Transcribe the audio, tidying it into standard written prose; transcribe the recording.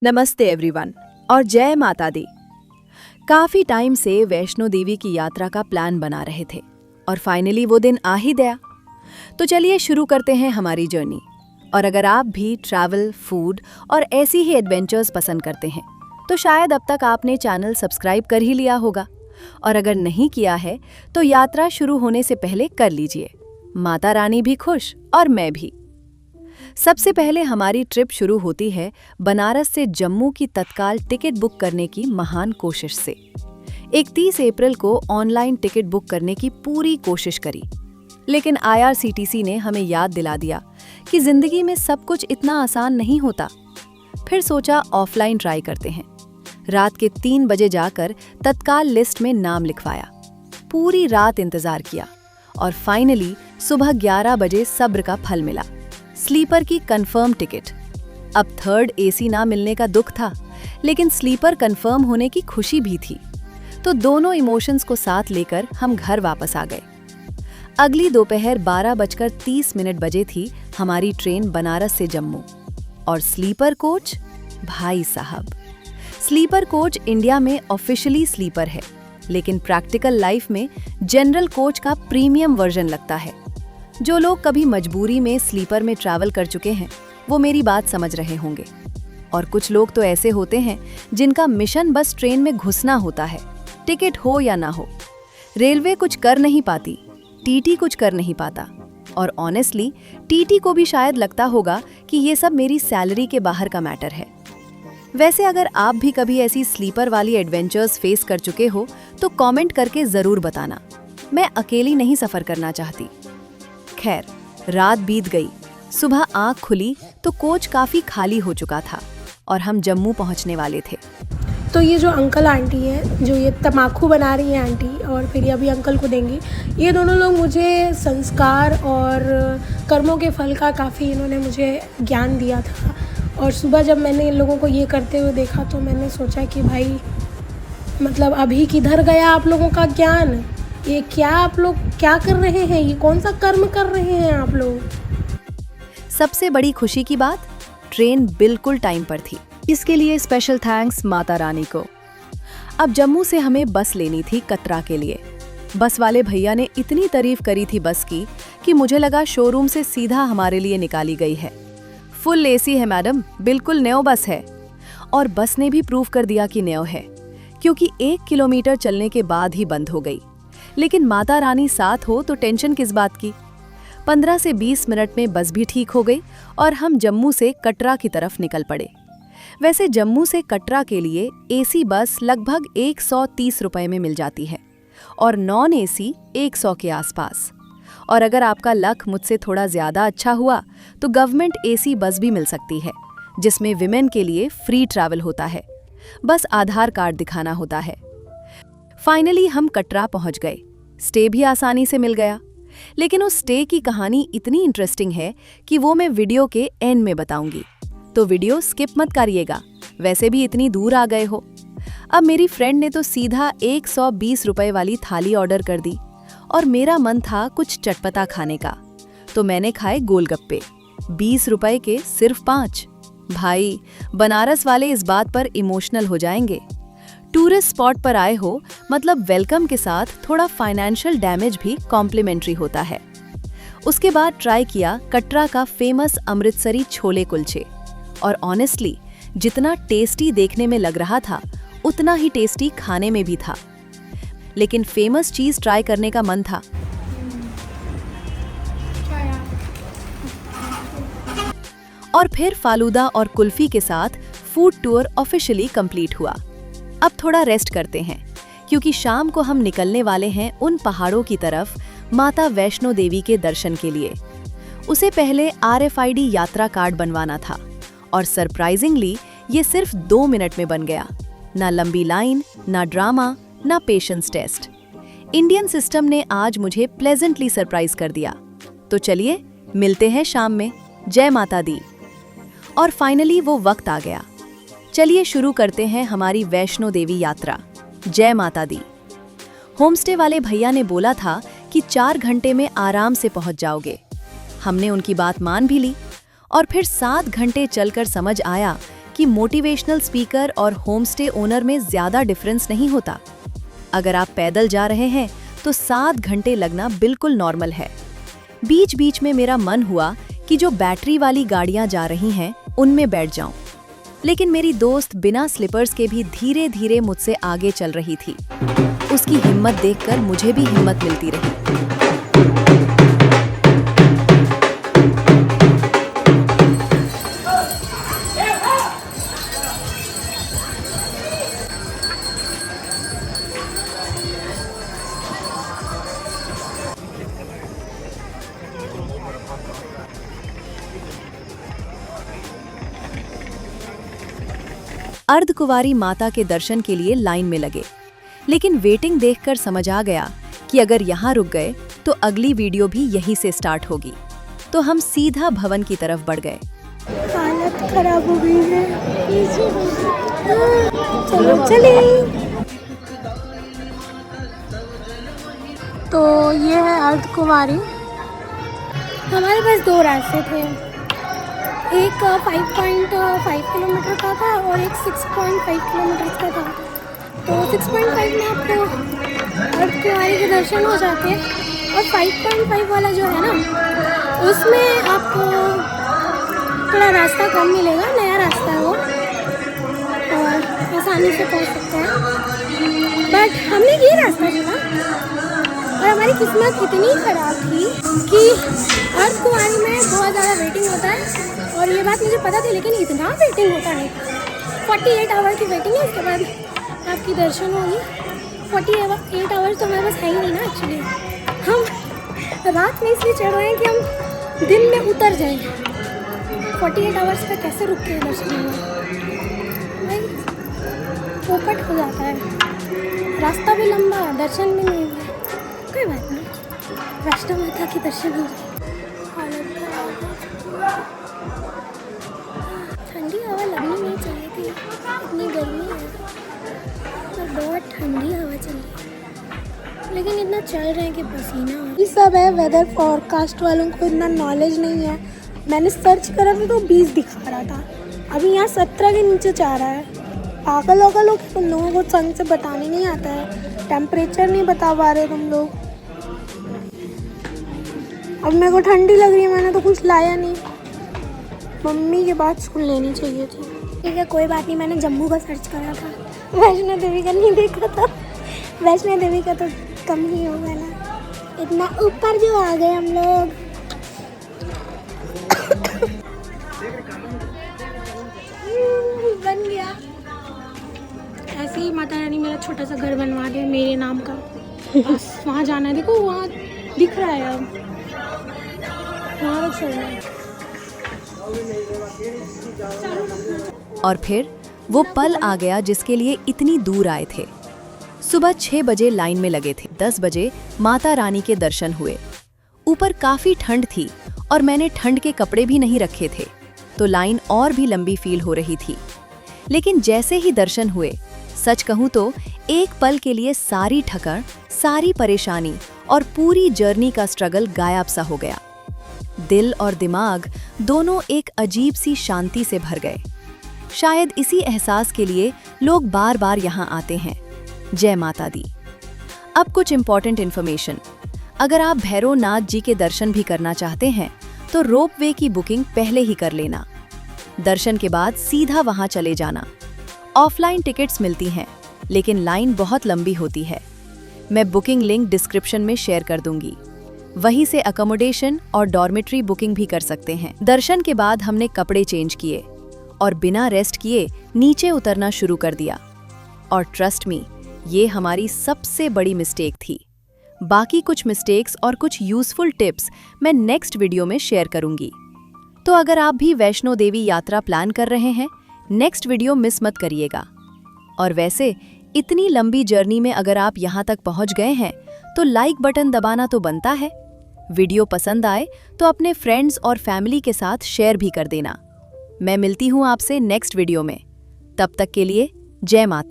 नमस्ते एवरीवन और जय माता दी। काफी टाइम से वैष्णो देवी की यात्रा का प्लान बना रहे थे और फाइनली वो दिन आ ही गया। तो चलिए शुरू करते हैं हमारी जर्नी। और अगर आप भी ट्रैवल, फूड और ऐसी ही एडवेंचर्स पसंद करते हैं तो शायद अब तक आपने चैनल सब्सक्राइब कर ही लिया होगा, और अगर नहीं किया है तो यात्रा शुरू होने से पहले कर लीजिए। माता रानी भी खुश और मैं भी। सबसे पहले हमारी ट्रिप शुरू होती है बनारस से जम्मू की तत्काल टिकट बुक करने की महान कोशिश से। 31 अप्रैल को ऑनलाइन टिकट बुक करने की पूरी कोशिश करी, लेकिन IRCTC ने हमें याद दिला दिया कि जिंदगी में सब कुछ इतना आसान नहीं होता। फिर सोचा ऑफलाइन ट्राई करते हैं। रात के 3 बजे जाकर तत्काल लिस्ट में नाम लिखवाया। पूरी रात इंतजार किया और फाइनली सुबह 11 बजे सब्र का फल मिला। स्लीपर की कंफर्म टिकट। अब थर्ड AC ना मिलने का दुख था, लेकिन स्लीपर कंफर्म होने की खुशी भी थी। तो दोनों इमोशंस को साथ लेकर हम घर वापस आ गए। अगली दोपहर 12:30 बजे थी हमारी ट्रेन बनारस से जम्मू। और स्लीपर कोच, भाई साहब, स्लीपर कोच इंडिया में ऑफिशियली स्लीपर है, लेकिन प्रैक्टिकल लाइफ में जनरल कोच का प्रीमियम वर्जन लगता है। जो लोग कभी मजबूरी में स्लीपर में ट्रैवल कर चुके हैं वो मेरी बात समझ रहे होंगे। और कुछ लोग तो ऐसे होते हैं जिनका मिशन बस ट्रेन में घुसना होता है, टिकट हो या ना हो। रेलवे कुछ कर नहीं पाती, TT कुछ कर नहीं पाता, और ऑनेस्टली TT को भी शायद लगता होगा कि ये सब मेरी सैलरी के बाहर का मैटर है। वैसे अगर आप भी कभी ऐसी स्लीपर वाली एडवेंचर्स फेस कर चुके हो तो कमेंट करके जरूर बताना। मैं अकेली नहीं सफर करना चाहती। खैर, रात बीत गई। सुबह आंख खुली तो कोच काफी खाली हो चुका था और हम जम्मू पहुंचने वाले थे। तो ये जो अंकल आंटी हैं, जो ये तम्बाकू बना रही हैं आंटी, और फिर ये अभी अंकल को देंगी, ये दोनों लोग मुझे संस्कार और कर्मों के फल का काफ़ी इन्होंने मुझे ज्ञान दिया था। और सुबह जब मैंने इन लोगों को ये करते हुए देखा तो मैंने सोचा कि भाई मतलब अभी किधर गया आप लोगों का ज्ञान? ये क्या आप लोग क्या कर रहे हैं? ये कौन सा कर्म कर रहे हैं आप लोग? सबसे बड़ी खुशी की बात, ट्रेन बिल्कुल टाइम पर थी। इसके लिए स्पेशल थैंक्स माता रानी को। अब जम्मू से हमें बस लेनी थी कटरा के लिए। बस वाले भैया ने इतनी तारीफ करी थी बस की कि मुझे लगा शोरूम से सीधा हमारे लिए निकाली गई है। फुल AC है मैडम, बिल्कुल नयो बस है। और बस ने भी प्रूव कर दिया कि नयो है, क्योंकि 1 किलोमीटर चलने के बाद ही बंद हो गई। लेकिन माता रानी साथ हो तो टेंशन किस बात की। 15 से 20 मिनट में बस भी ठीक हो गई और हम जम्मू से कटरा की तरफ निकल पड़े। वैसे जम्मू से कटरा के लिए AC बस लगभग 130 रुपए में मिल जाती है और नॉन AC 100 के आसपास। और अगर आपका लक मुझसे थोड़ा ज्यादा अच्छा हुआ तो गवर्नमेंट AC बस भी मिल सकती है, जिसमें विमेन के लिए फ्री ट्रैवल होता है, बस आधार कार्ड दिखाना होता है। फाइनली हम कटरा पहुंच गए। स्टे भी आसानी से मिल गया, लेकिन उस स्टे की कहानी इतनी इंटरेस्टिंग है कि वो मैं वीडियो के एंड में बताऊंगी, तो वीडियो स्किप मत करिएगा। वैसे भी इतनी दूर आ गए हो। अब मेरी फ्रेंड ने तो सीधा 120 रुपए वाली थाली ऑर्डर कर दी और मेरा मन था कुछ चटपटा खाने का, तो मैंने खाए गोलगप्पे। 20 रुपए के सिर्फ 5। भाई, बनारस वाले इस बात पर इमोशनल हो जाएंगे। टूरिस्ट स्पॉट पर आए हो मतलब वेलकम के साथ थोड़ा फाइनेंशियल डैमेज भी कॉम्प्लीमेंट्री होता है। उसके बाद ट्राई किया कटरा का फेमस अमृतसरी छोले कुलचे, और ऑनेस्टली जितना टेस्टी देखने में लग रहा था उतना ही टेस्टी खाने में भी था। लेकिन फेमस चीज ट्राई करने का मन था। और फिर फालूदा और कुल्फी के साथ फूड टूर ऑफिशियली कंप्लीट हुआ। अब थोड़ा रेस्ट करते हैं, क्योंकि शाम को हम निकलने वाले हैं उन पहाड़ों की तरफ माता वैष्णो देवी के दर्शन के लिए। उसे पहले RFID यात्रा कार्ड बनवाना था और सरप्राइजिंगली ये सिर्फ 2 मिनट में बन गया। ना लंबी लाइन, ना ड्रामा, ना पेशेंस टेस्ट। इंडियन सिस्टम ने आज मुझे प्लेजेंटली सरप्राइज कर दिया। तो चलिए मिलते हैं शाम में। जय माता दी। और फाइनली वो वक्त आ गया। चलिए शुरू करते हैं हमारी वैष्णो देवी यात्रा। जय माता दी। होमस्टे वाले भैया ने बोला था कि 4 घंटे में आराम से पहुंच जाओगे। हमने उनकी बात मान भी ली और फिर 7 घंटे चलकर समझ आया कि मोटिवेशनल स्पीकर और होमस्टे ओनर में ज्यादा डिफरेंस नहीं होता। अगर आप पैदल जा रहे हैं तो 7 घंटे लगना बिल्कुल नॉर्मल है। बीच बीच में मेरा मन हुआ कि जो बैटरी वाली गाड़ियां जा रही हैं उनमें बैठ जाऊं, लेकिन मेरी दोस्त बिना स्लीपर्स के भी धीरे धीरे मुझसे आगे चल रही थी। उसकी हिम्मत देखकर मुझे भी हिम्मत मिलती रही। अर्धकुंवारी माता के दर्शन के लिए लाइन में लगे, लेकिन वेटिंग देखकर समझ आ गया कि अगर यहाँ रुक गए तो अगली वीडियो भी यहीं से स्टार्ट होगी। तो हम सीधा भवन की तरफ बढ़ गए। हालत खराब हो गई है। चलो चले। तो ये है अर्धकुंवारी। हमारे पास 2 रास्ते थे, एक 5.5 किलोमीटर का था और एक 6.5 किलोमीटर का था। तो 6.5 में आपको अर्धकुंवारी के दर्शन हो जाते हैं, और 5.5 वाला जो है ना, उसमें आपको थोड़ा रास्ता कम मिलेगा, नया रास्ता है वो, और आसानी से पहुंच सकते हैं। बट हमने ये रास्ता चुना, और हमारी किस्मत इतनी ख़राब थी कि अर्धकुंवारी में बहुत ज़्यादा वेटिंग होता है, और ये बात मुझे पता थी, लेकिन इतना वेटिंग होता है। 48 आवर की वेटिंग है, उसके बाद आपकी दर्शन होगी। 48 आवर्स तो हमारे पास है ही नहीं ना एक्चुअली। हम रात में इसलिए चढ़ रहे हैं कि हम दिन में उतर जाएं। 48 आवर्स का कैसे रुक के दर्शन होगा भाई, पोपट हो जाता है। रास्ता भी लंबा, दर्शन भी नहीं हुआ, कोई बात नहीं, वैष्णो माता की दर्शन हो जाए। हालत खराब, ठंडी हवा लगनी नहीं चाहिए थी, इतनी गर्मी है, तो बहुत ठंडी हवा चल रही है, लेकिन इतना चल रहे हैं कि पसीना। ये सब है वेदर फॉरकास्ट वालों को इतना नॉलेज नहीं है। मैंने सर्च करा था तो 20 दिखा रहा था, अभी यहाँ 17 के नीचे जा रहा है। पागल वागल हो तुम लोगों को संग से बताने नहीं आता है, टेम्परेचर नहीं बता पा रहे तुम लोग। अब मेरे को ठंडी लग रही है, मैंने तो कुछ लाया नहीं, मम्मी की बात सुन लेनी चाहिए थी। ठीक है कोई बात नहीं, मैंने जम्मू का सर्च करा था, वैष्णो देवी का नहीं देखा था। वैष्णो देवी का तो कम ही होगा ना, इतना ऊपर जो आ गए हम लोग। बन गया ऐसे ही, माता रानी मेरा छोटा सा घर बनवा दे मेरे नाम का, बस वहाँ जाना है। देखो वहाँ दिख रहा है, अब वहाँ चलना है। और फिर वो पल आ गया जिसके लिए इतनी दूर आए थे। सुबह 6 बजे लाइन में लगे थे, 10 बजे माता रानी के दर्शन हुए। ऊपर काफी ठंड थी और मैंने ठंड के कपड़े भी नहीं रखे थे, तो लाइन और भी लंबी फील हो रही थी। लेकिन जैसे ही दर्शन हुए, सच कहूँ तो एक पल के लिए सारी थकन, सारी परेशानी और पूरी जर्नी का स्ट्रगल गायब सा हो गया। दिल और दिमाग दोनों एक अजीब सी शांति से भर गए। शायद इसी एहसास के लिए लोग बार बार यहाँ आते हैं। जय माता दी। अब कुछ इम्पोर्टेंट इन्फॉर्मेशन। अगर आप भैरवनाथ जी के दर्शन भी करना चाहते हैं तो रोपवे की बुकिंग पहले ही कर लेना। दर्शन के बाद सीधा वहां चले जाना। ऑफलाइन टिकट्स मिलती हैं, लेकिन लाइन बहुत लंबी होती है। मैं बुकिंग लिंक डिस्क्रिप्शन में शेयर कर दूंगी। वहीं से अकोमोडेशन और डॉर्मेट्री बुकिंग भी कर सकते हैं। दर्शन के बाद हमने कपड़े चेंज किए और बिना रेस्ट किए नीचे उतरना शुरू कर दिया। और ट्रस्ट मी, ये हमारी सबसे बड़ी मिस्टेक थी। बाकी कुछ मिस्टेक्स और कुछ यूजफुल टिप्स मैं नेक्स्ट वीडियो में शेयर करूंगी। तो अगर आप भी वैष्णो देवी यात्रा प्लान कर रहे हैं, नेक्स्ट वीडियो मिस मत करिएगा। और वैसे इतनी लंबी जर्नी में अगर आप यहाँ तक पहुँच गए हैं तो लाइक बटन दबाना तो बनता है। वीडियो पसंद आए तो अपने फ्रेंड्स और फैमिली के साथ शेयर भी कर देना। मैं मिलती हूँ आपसे नेक्स्ट वीडियो में। तब तक के लिए जय माता।